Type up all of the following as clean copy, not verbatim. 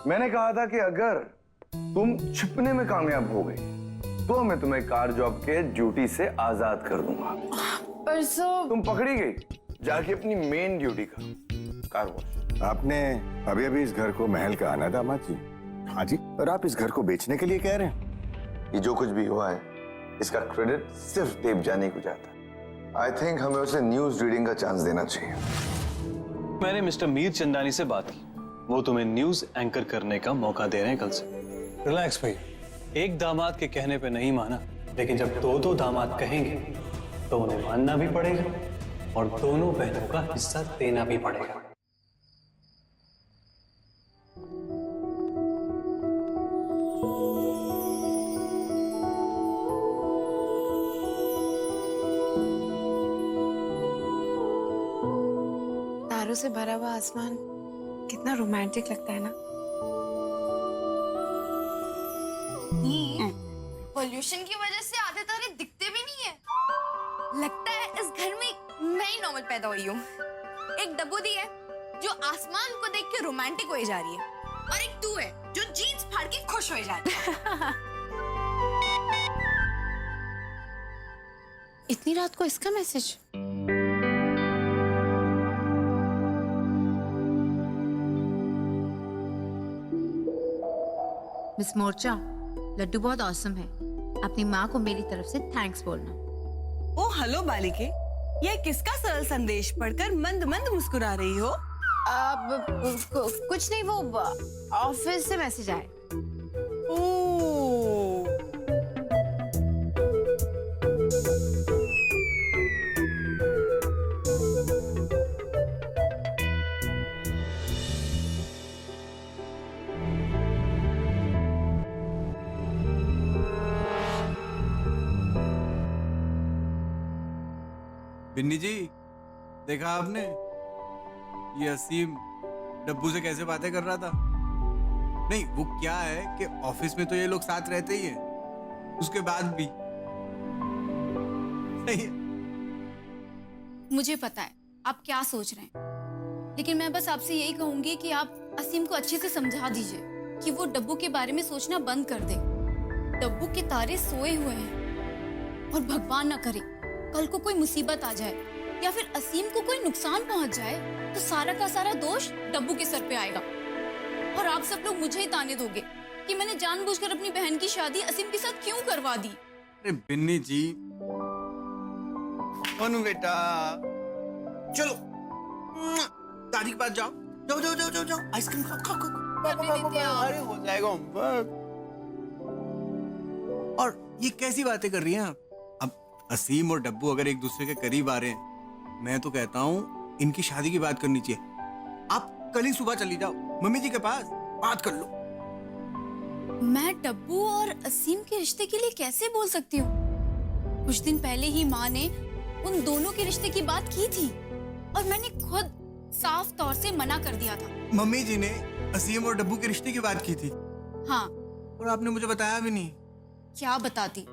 मैंने कहा था कि अगर तुम छिपने में कामयाब हो गई तो मैं तुम्हें कार जॉब के ड्यूटी से आजाद कर दूंगा। पर सर तुम पकड़ी गई, जाके अपनी मेन ड्यूटी करो, कार वॉश। आपने अभी अभी इस घर को महल का आना दामाद जी। हाँ जी, और आप इस घर को बेचने के लिए कह रहे हैं? ये जो कुछ भी हुआ है इसका क्रेडिट सिर्फ देवजानी को जाता है। आई थिंक हमें उसे न्यूज रीडिंग का चांस देना चाहिए। मैंने मिस्टर मीर चंदानी से बात की, वो तुम्हें न्यूज एंकर करने का मौका दे रहे हैं कल से। रिलैक्स भाई, एक दामाद के कहने पे नहीं माना, लेकिन जब दो दामाद कहेंगे तो उन्हें मानना भी पड़ेगा और दोनों बहनों का हिस्सा देना भी पड़ेगा। तारों से भरा हुआ आसमान कितना रोमांटिक लगता है ना। पोल्यूशन की वजह से आधे तारे दिखते भी नहीं है। लगता है इस घर में मैं ही नॉर्मल पैदा हुई हूँ। एक डब्बू दी है जो आसमान को देख के रोमांटिक हो जा रही है, और एक तू है जो जीन्स फाड़ के खुश हो जा रही है। इतनी रात को इसका मैसेज? मिस मोर्चा, लड्डू बहुत ऑसम है। अपनी माँ को मेरी तरफ से थैंक्स बोलना। ओ हेलो बालिके, ये किसका सरल संदेश पढ़कर मंद मंद मुस्कुरा रही हो? कुछ नहीं, वो ऑफिस से मैसेज आए। ओ बिन्नी जी, देखा आपने ये असीम डब्बू से कैसे बातें कर रहा था? नहीं, वो क्या है कि ऑफिस में तो ये लोग साथ रहते ही हैं, उसके बाद भी नहीं है। मुझे पता है आप क्या सोच रहे हैं, लेकिन मैं बस आपसे यही कहूंगी कि आप असीम को अच्छे से समझा दीजिए कि वो डब्बू के बारे में सोचना बंद कर दे। डब्बू के तारे सोए हुए हैं, और भगवान ना करे कल को कोई मुसीबत आ जाए या फिर असीम को कोई नुकसान पहुंच जाए तो सारा का सारा दोष डब्बू के सर पे आएगा, और आप सब लोग मुझे ही ताने दोगे कि मैंने जानबूझकर अपनी बहन की शादी असीम के साथ क्यों करवा दी। अरे बिन्नी जी, अनु बेटा, चलो दादी के पास जाओ, जाओ जाओ जाओ जाओ जाओ, आइसक्रीम खाओ खाओ खाओ। अरे हो जाएगा होमवर्क। और ये कैसी बातें कर रही हैं आप? असीम और डब्बू अगर एक दूसरे के करीब आ रहे हैं, मैं तो कहता हूँ इनकी शादी की बात करनी चाहिए। आप कल ही सुबह चली जाओ मम्मी जी के पास, बात कर लो। मैं डब्बू और असीम के रिश्ते के लिए कैसे बोल सकती हूँ? कुछ दिन पहले ही माँ ने उन दोनों के रिश्ते की बात की थी, और मैंने खुद साफ तौर से मना कर दिया था। मम्मी जी ने असीम और डब्बू के रिश्ते की बात की थी? हाँ। और आपने मुझे बताया भी नहीं। क्या बताती?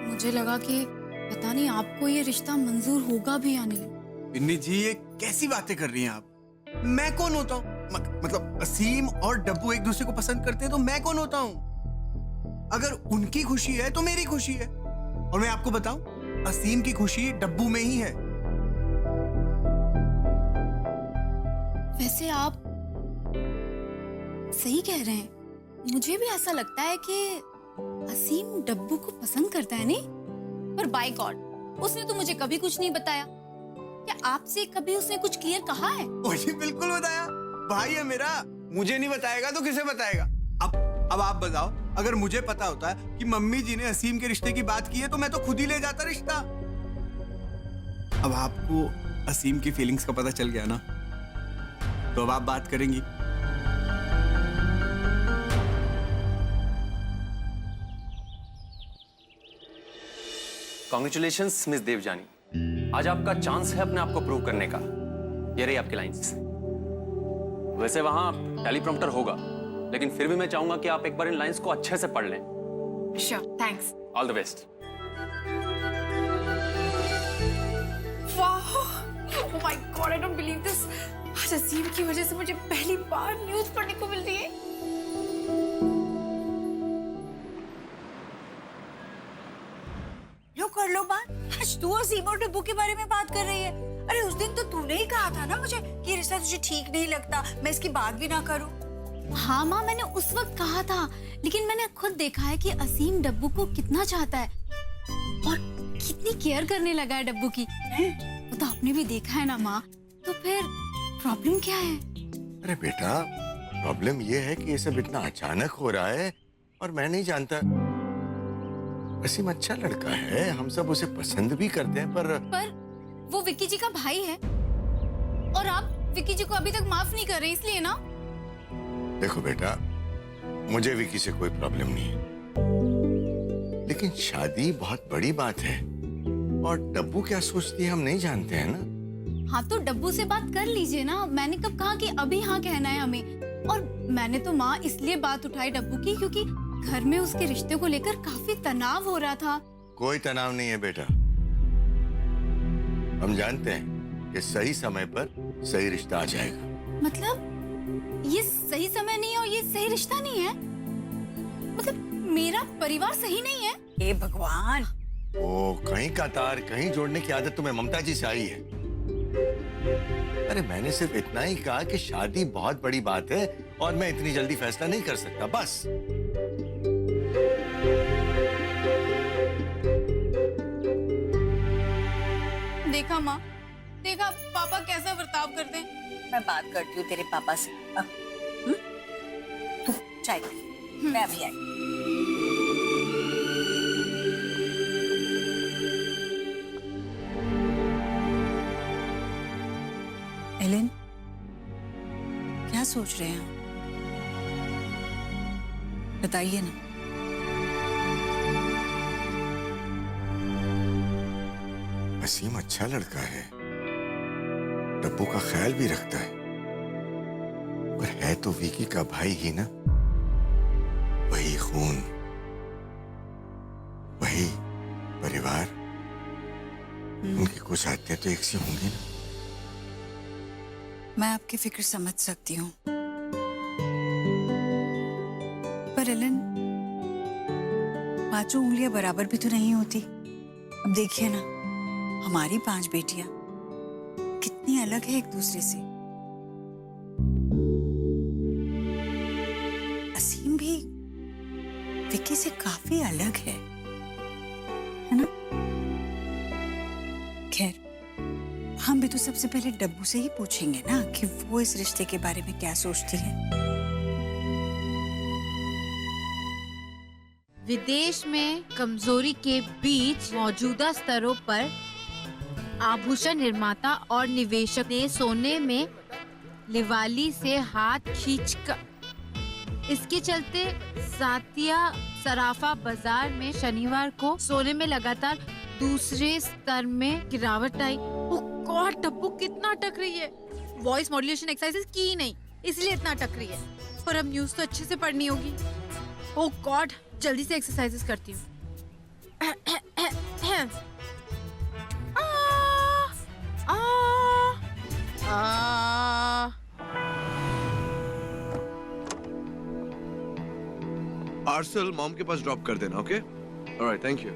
मुझे लगा कि पता नहीं आपको ये रिश्ता मंजूर होगा भी या नहीं। बिन्नी जी, ये कैसी बातें कर रही हैं आप? मैं कौन होता हूँ? मतलब असीम और डब्बू एक दूसरे को पसंद करते हैं तो मैं कौन होता हूँ? अगर उनकी खुशी है तो मेरी खुशी है, और मैं आपको बताऊं, असीम की खुशी डब्बू में ही है। वैसे आप सही कह रहे हैं, मुझे भी ऐसा लगता है कि असीम डब्बू को पसंद करता है, नहीं? पर बाय गॉड, उसने तो मुझे कभी कुछ नहीं बताया। क्या आपसे कभी उसने कुछ क्लियर कहा है? मुझे बिल्कुल बताया, भाई है मेरा, मुझे नहीं बताएगा तो किसे बताएगा? अब आप बताओ, अगर मुझे पता होता है कि मम्मी जी ने असीम के रिश्ते की बात की है तो मैं तो खुद ही ले जाता रिश्ता। अब आपको असीम की फीलिंग्स का पता चल गया ना, तो अब आप बात करेंगी। कांग्रेचुलेशंस मिस देवजानी, आज आपका चांस है अपने आप को प्रूव करने का। ये रही आपकी लाइंस। वैसे वहां टेलीप्रॉम्प्टर होगा, लेकिन फिर भी मैं चाहूंगा कि आप एक बार इन लाइंस को अच्छे से पढ़ लें। Sure, thanks. All the best. वाह, oh my my god, I don't believe this. आज असीम की वजह से मुझे पहली बार न्यूज़ पढ़ने को मिल रही है। लो कर लो बात। आज तू असीम और डब्बू के बारे में बात कर रही है। अरे उस दिन तो तूने ही कहा था ना मुझे कि ये रिश्ता तुझे ठीक नहीं लगता, मैं इसकी बात भी ना करूं। हाँ माँ, मैंने उस वक्त कहा था, लेकिन मैंने खुद देखा है कि असीम डब्बू को कितना चाहता है और कितनी केयर करने लगा है डब्बू की। वो तो आपने भी देखा है ना माँ, तो फिर प्रॉब्लम क्या है? अरे बेटा, प्रॉब्लम ये है कि ये सब इतना अचानक हो रहा है और मैं नहीं जानता। असीम अच्छा लड़का है, हम सब उसे पसंद भी करते हैं, पर वो विक्की जी का भाई है और आप विक्की जी को अभी तक माफ नहीं कर रहे, इसलिए ना। देखो बेटा, मुझे विकी से कोई प्रॉब्लम नहीं है, लेकिन शादी बहुत बड़ी बात है और डब्बू क्या सोचती है हम नहीं जानते हैं ना। हाँ तो डब्बू से बात कर लीजिए ना। मैंने कब कहा कि अभी हाँ कहना है हमें? और मैंने तो माँ इसलिए बात उठाई डब्बू की क्योंकि घर में उसके रिश्ते को लेकर काफी तनाव हो रहा था। कोई तनाव नहीं है बेटा, हम जानते हैं कि सही समय पर सही रिश्ता आ जाएगा। मतलब ये सही समय नहीं है और ये सही रिश्ता नहीं है? मतलब मेरा परिवार सही नहीं है? हे भगवान, ओ, कहीं का तार कहीं जोड़ने की आदत तुम्हें ममता जी से आई है। अरे मैंने सिर्फ इतना ही कहा कि शादी बहुत बड़ी बात है और मैं इतनी जल्दी फैसला नहीं कर सकता, बस। देखा माँ, देखा पापा कैसा बर्ताव करते हैं। मैं बात करती हूँ तेरे पापा से। तू चाय पी, मैं अभी आई। एलन, क्या सोच रहे हैं आप? बताइए ना। असीम अच्छा लड़का है, डब्बू का ख्याल भी रखता है, पर है तो विकी का भाई ही ना। वही खून, वही परिवार, उनकी कुछ आदतें तो एक सी होंगी ना। मैं आपकी फिक्र समझ सकती हूँ, पर एलन, पांचों उंगलियां बराबर भी तो नहीं होती। अब देखिए ना, हमारी 5 बेटियां कितनी अलग है एक दूसरे से। असीम भी विक्की से काफी अलग है ना? खैर, हम भी तो सबसे पहले डब्बू से ही पूछेंगे ना कि वो इस रिश्ते के बारे में क्या सोचती है। विदेश में कमजोरी के बीच मौजूदा स्तरों पर आभूषण निर्माता और निवेशक ने सोने में लिवाली से हाथ खींचकर इसके चलते सातिया सराफा बाजार में शनिवार को सोने में लगातार दूसरे स्तर में गिरावट आई। ओह गॉड, डब्बू कितना अटक रही है। वॉइस मॉड्यूलेशन एक्सरसाइजेस की ही नहीं, इसलिए इतना अटक रही है। पर अब न्यूज़ तो अच्छे से पढ़नी होगी। ओह गॉड, जल्दी से एक्सरसाइजेस करती हूँ। आर्सल मॉम के पास ड्रॉप कर देना, okay? Alright, thank you.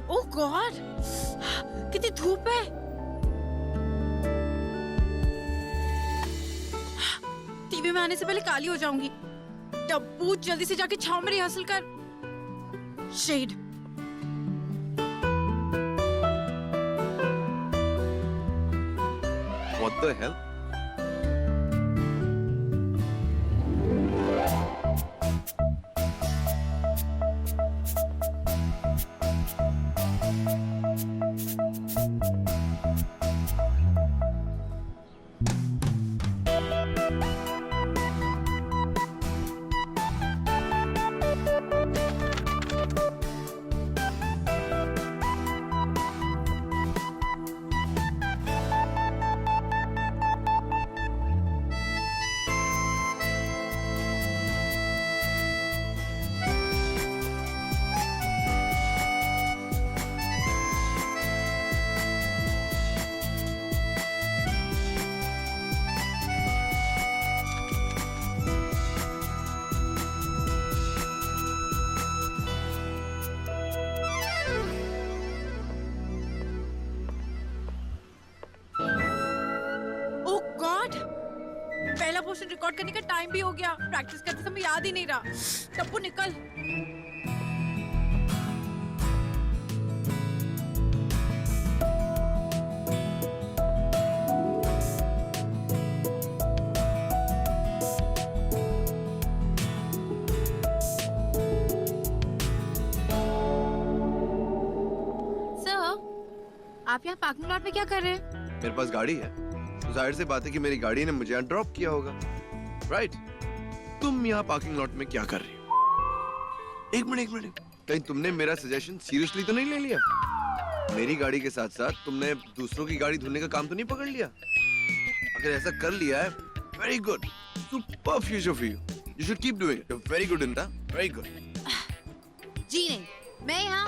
Oh God, कितनी धूप है। टीवी में आने से पहले काली हो जाऊंगी। डब्बू जल्दी से जाके छाव में रिहर्सल कर। शेड। What the hell? पहला पोर्शन रिकॉर्ड करने का टाइम भी हो गया। प्रैक्टिस करते समय याद ही नहीं रहा। टप्पू निकल। आप यहाँ पार्किंग लॉट में क्या कर रहे हैं? मेरे पास गाड़ी है, तो जाहिर सी बात है कि मेरी गाड़ी ने मुझे यहाँ ड्रॉप किया होगा, राइट? तुम यहाँ पार्किंग लॉट में क्या कर रही हो? एक मिनट, कहीं तुमने मेरा सजेशन सीरियसली तो नहीं ले लिया? मेरी गाड़ी के साथ साथ तुमने दूसरों की गाड़ी धुलने का काम तो नहीं पकड़ लिया? अगर ऐसा कर लिया है, very good, super future for you. You should keep doing it. Very good इंटा, वेरी गुड। जी नहीं, मैं यहाँ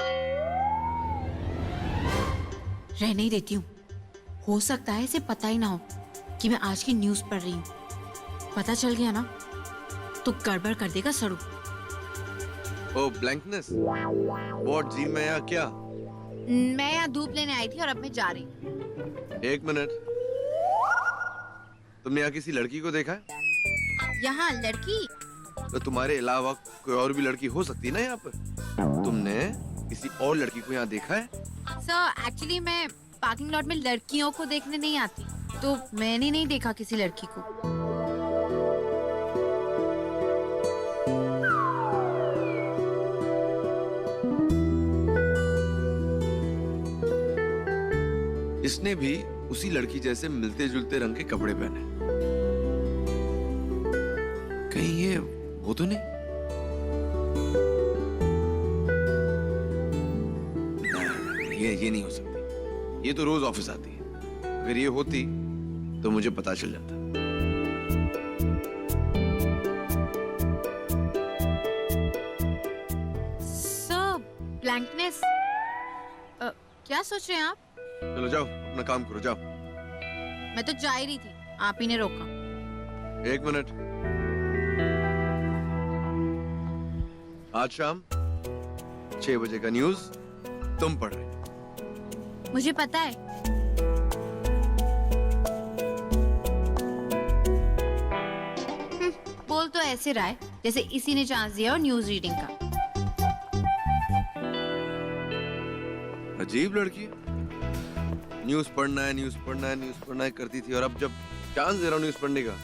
रहने ही देती हूँ। हो सकता है इसे पता ही ना हो कि मैं आज की न्यूज़ पढ़ रही हूँ। पता चल गया ना तो गड़बड़ कर देगा सड़ू। ओ ब्लैंकनेस, व्हाट जी? मैं यहाँ क्या? मैं यहाँ धूप लेने आई थी और अब मैं जा रही हूँ। एक मिनट, तुमने यहाँ किसी लड़की को देखा है? यहाँ लड़की? तो तुम्हारे अलावा कोई और भी लड़की हो सकती है ना यहाँ पर? तुमने किसी और लड़की को यहाँ देखा है? सर एक्चुअली मैं पार्किंग लॉट में लड़कियों को देखने नहीं आती, तो मैंने नहीं देखा किसी लड़की को। इसने भी उसी लड़की जैसे मिलते जुलते रंग के कपड़े पहने। कहीं ये वो तो नहीं? ये नहीं हो सकती। ये तो रोज ऑफिस आती है। अगर ये होती तो मुझे पता चल जाता। सर ब्लैंकनेस, क्या सोच रहे हैं आप? चलो जाओ, अपना काम करो, जाओ। मैं तो जा ही रही थी, आप ही ने रोका। एक मिनट, आज शाम 6 बजे का न्यूज तुम पढ़ रहे? मुझे पता है। बोल तो ऐसे रहा है जैसे इसी ने चांस दिया और न्यूज रीडिंग का। अजीब लड़की, न्यूज पढ़ना है करती थी, और अब जब चांस दे रहा हूँ न्यूज पढ़ने का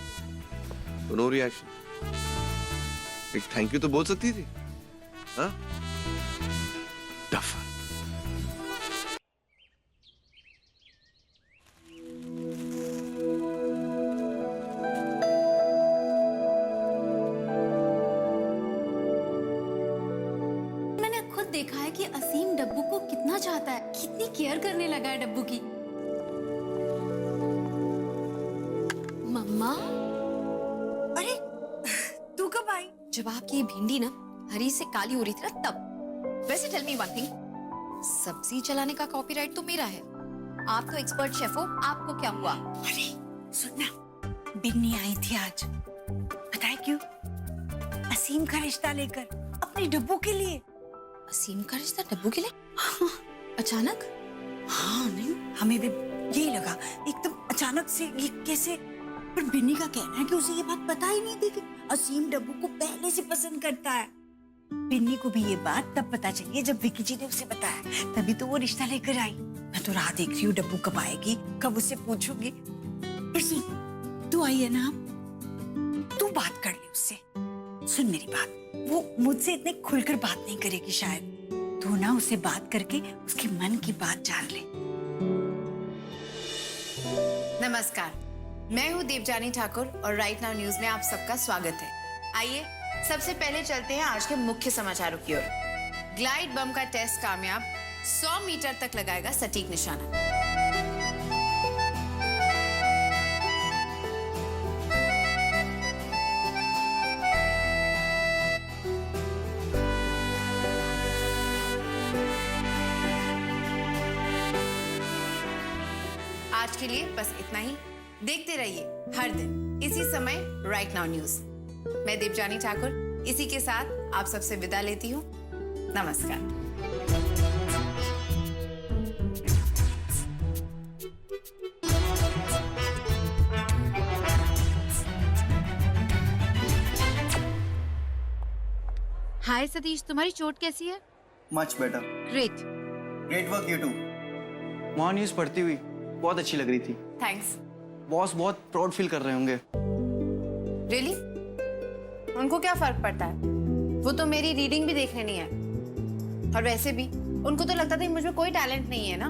तो नो रिएक्शन। एक थैंक यू तो बोल सकती थी। हाँ? टफ। मैंने खुद देखा है कि असीम डब्बू को कितना चाहता है, कितनी केयर करने लगा है डब्बू की। मम्मा, अरे तू कब आई? जब आपकी ये भिंडी ना हरी से काली हो रही थी ना तब। वैसे टेल मी वन थिंग, सब्जी चलाने का कॉपीराइट तो मेरा है। आप तो एक्सपर्ट शेफ हो, आपको क्या हुआ? अरे सुनना, बिन्नी आई थी आज। बताए क्यों? असीम का रिश्ता लेकर, अपने डब्बू के लिए। असीम का रिश्ता डब्बू के लिए? अचानक? हाँ नहीं, हमें भी यही लगा एकदम अचानक से। ये कैसे? पर बिन्नी का कहना है कि उसे ये बात पता ही नहीं थी कि असीम डब्बू को पहले से पसंद करता है। बिन्नी को भी ये बात तब पता चली जब विकी जी ने उसे बताया, तभी तो वो रिश्ता लेकर आई। मैं तो राह देख रही हूँ डब्बू कब आएगी, कब उससे पूछूंगी। पर सुन, तू आई है ना, तू बात कर ले उससे। सुन मेरी बात, वो मुझसे इतने खुलकर बात नहीं करेगी शायद। तू ना उससे बात करके उसके मन की बात जान ले। नमस्कार, मैं हूँ देवजानी ठाकुर और राइट नाउ न्यूज में आप सबका स्वागत है। आइए सबसे पहले चलते हैं आज के मुख्य समाचारों की ओर। ग्लाइड बम का टेस्ट कामयाब, 100 मीटर तक लगाएगा सटीक निशाना। आज के लिए बस इतना ही। देखते रहिए हर दिन इसी समय राइट नाउ न्यूज। मैं देवजानी ठाकुर इसी के साथ आप सबसे विदा लेती हूँ। नमस्कार। हाय सतीश, तुम्हारी चोट कैसी है? Much better. Great. Great work you too. वहाँ न्यूज़ पढ़ती हुई बहुत अच्छी लग रही थी। थैंक्स। बॉस बहुत प्राउड फील कर रहे होंगे। रियली? उनको क्या फर्क पड़ता है? वो तो मेरी रीडिंग भी देखने नहीं है। और वैसे भी उनको तो लगता था कि मुझमें कोई टैलेंट नहीं है ना,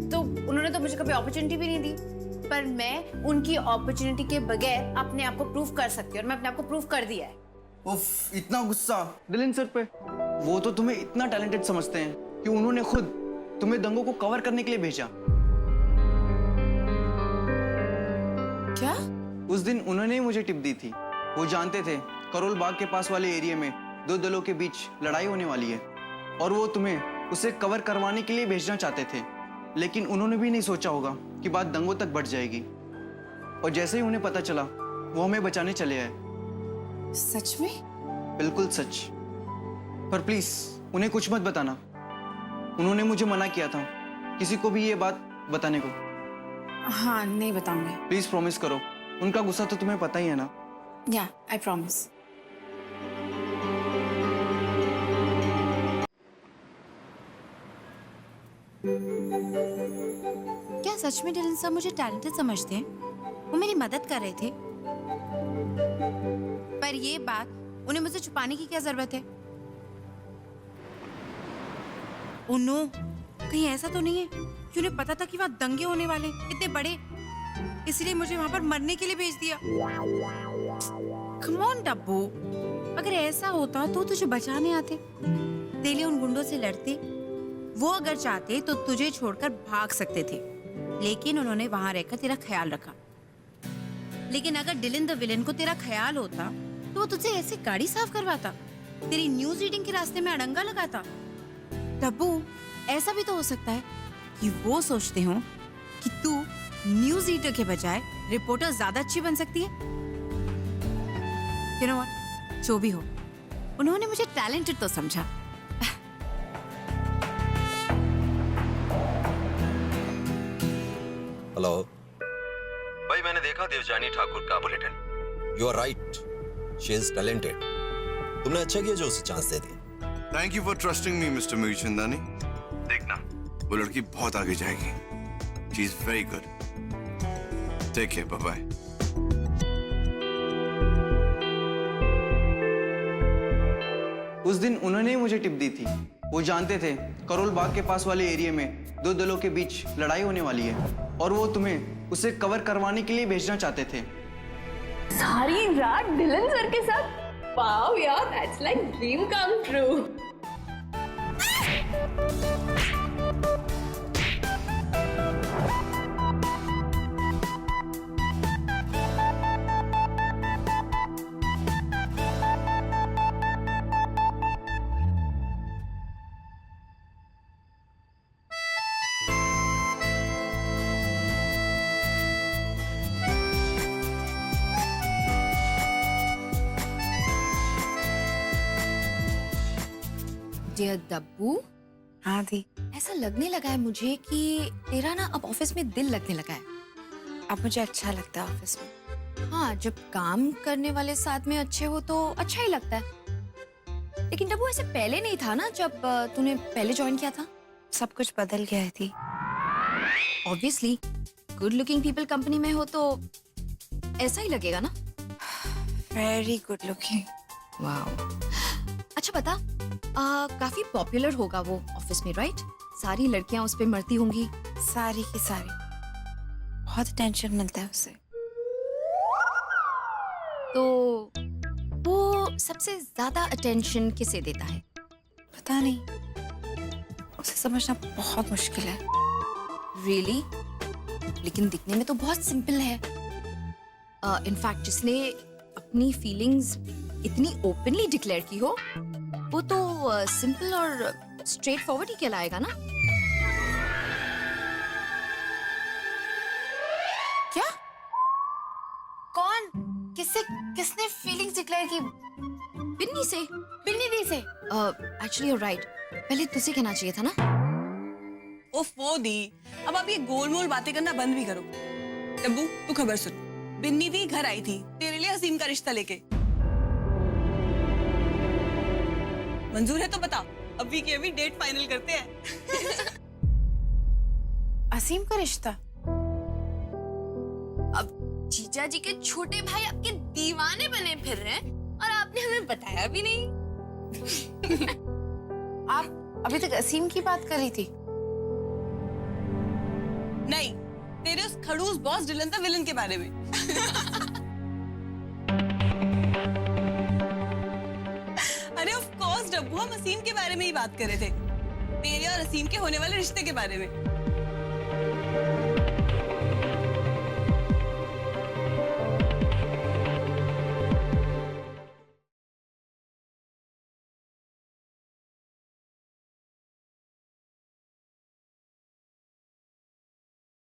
तो उन्होंने तो मुझे कभी अपॉर्चुनिटी भी नहीं दी। पर मैं उनकी अपॉर्चुनिटी के बगैर अपने आप को प्रूव कर सकती हूँ और मैं अपने आप को प्रूव कर दिया है। उफ, इतना गुस्सा दिलिन सर पे। वो तो तुम्हें इतना टैलेंटेड समझते हैं कि उन्होंने खुद तुम्हें दंगों को कवर करने के लिए भेजा। क्या? उस दिन उन्होंने ही मुझे टिप दी थी। वो जानते थे करोल बाग के पास वाले एरिया में दो दलों के बीच लड़ाई होने वाली है और वो तुम्हें उसे कवर करवाने के लिए भेजना चाहते थे, लेकिन उन्होंने भी नहीं सोचा होगा कि बात दंगों तक बढ़ जाएगी। और जैसे ही उन्हें पता चला वो हमें बचाने चले आए। सच में? बिल्कुल सच। पर प्लीज उन्हें कुछ मत बताना। उन्होंने मुझे मना किया था किसी को भी ये बात बताने को। हाँ, नहीं बताऊंगी। प्लीज प्रॉमिस करो। उनका गुस्सा तो तुम्हें पता ही है ना। या, आई प्रॉमिस। क्या सच में डिलन साहब मुझे टैलेंटेड समझते हैं? वो मेरी मदद कर रहे थे, पर ये बात उन्हें मुझसे छुपाने की क्या जरूरत है? ओह नो, कहीं ऐसा तो नहीं है कि उन्हें पता था कि वहाँ दंगे होने वाले इतने बड़े, इसलिए मुझे वहाँ पर मरने के लिए भेज दिया? कम ऑन डब्बू, अगर ऐसा होता तो तुझे बचाने आते, तेरे उन गुंडों से लड़ते। वो अगर चाहते तो तुझे छोड़कर भाग सकते थे, लेकिन उन्होंने वहां रहकर तेरा ख्याल रखा। लेकिन अगर डिलिन द विलेन को तेरा ख्याल होता तो वो तुझे ऐसे गाड़ी साफ करवाता, तेरी न्यूज रीडिंग के रास्ते में अड़ंगा लगाता। डब्बू, ऐसा भी तो हो सकता है कि वो सोचते हो कि तू न्यूज रीडर के बजाय रिपोर्टर ज्यादा अच्छी बन सकती है। You know what? जो भी हो, उन्होंने मुझे टैलेंटेड तो समझा। हेलो भाई, मैंने देखा देवजानी ठाकुर का bulletin. You are right, she is talented. तुमने अच्छा किया जो उसे चांस दे दी। Thank you for trusting me mister Meer Chandani. देखना, वो लड़की बहुत आगे जाएगी। She is very good. Take care, bye bye. उस दिन उन्होंने ही मुझे टिप दी थी। वो जानते थे करोल बाग के पास वाले एरिया में दो दलों के बीच लड़ाई होने वाली है और वो तुम्हें उसे कवर करवाने के लिए भेजना चाहते थे। सारी रात डिलन सर के साथ। वाओ यार, that's like dream come true. Dear Dabbu. हाँ दी। ऐसा लगने लगा है मुझे कि तेरा ना अब ऑफिस में दिल लगने लगा है। अब मुझे अच्छा लगता है ऑफिस में। हाँ, जब काम करने वाले साथ में अच्छे हो तो अच्छा ही लगता है। लेकिन जब वो ऐसे पहले नहीं था ना, जब तूने पहले ज्वाइन किया था। सब कुछ बदल गया है थी। Obviously good looking people company में हो तो ऐसा ही लगेगा ना। Very good looking. वाओ। अच्छा बता, काफी पॉपुलर होगा वो ऑफिस में, राइट? सारी लड़कियां उस पे मरती होंगी। सारी की सारी। बहुत टेंशन मिलता है उससे। तो वो सबसे ज्यादा अटेंशन किसे देता है? पता नहीं, उसे समझना बहुत मुश्किल है। रियली? लेकिन दिखने में तो बहुत सिंपल है। इनफैक्ट जिसने अपनी फीलिंग्स इतनी ओपनली डिक्लेयर की हो, वो तो सिंपल और स्ट्रेट फॉरवर्ड ही कहलाएगा ना। क्या? कौन? किसने फीलिंग्स डिक्लेयर की? बिन्नी से। बिन्नी दी से? एक्चुअली यू राइट, पहले तुझे कहना चाहिए था ना। उफ वो दी, अब आप ये गोल-मोल बातें करना बंद भी करो। डब्बू तू खबर सुन, बिन्नी दी घर आई थी तेरे लिए असीम का रिश्ता लेके। मंजूर है तो बता, अभी की अभी डेट फाइनल करते हैं। असीम का रिश्ता? अब जीजा जी के छोटे भाई आपके दीवाने बने फिर रहे हैं और आपने हमें बताया भी नहीं। आप अभी तक असीम की बात कर रही थी? नहीं, तेरे उस खड़ूस बॉस डिलन द विलन के बारे में। अरे ऑफ कोर्स डब्बू, हम असीम के बारे में ही बात कर रहे थे, तेरे और असीम के होने वाले रिश्ते के बारे में।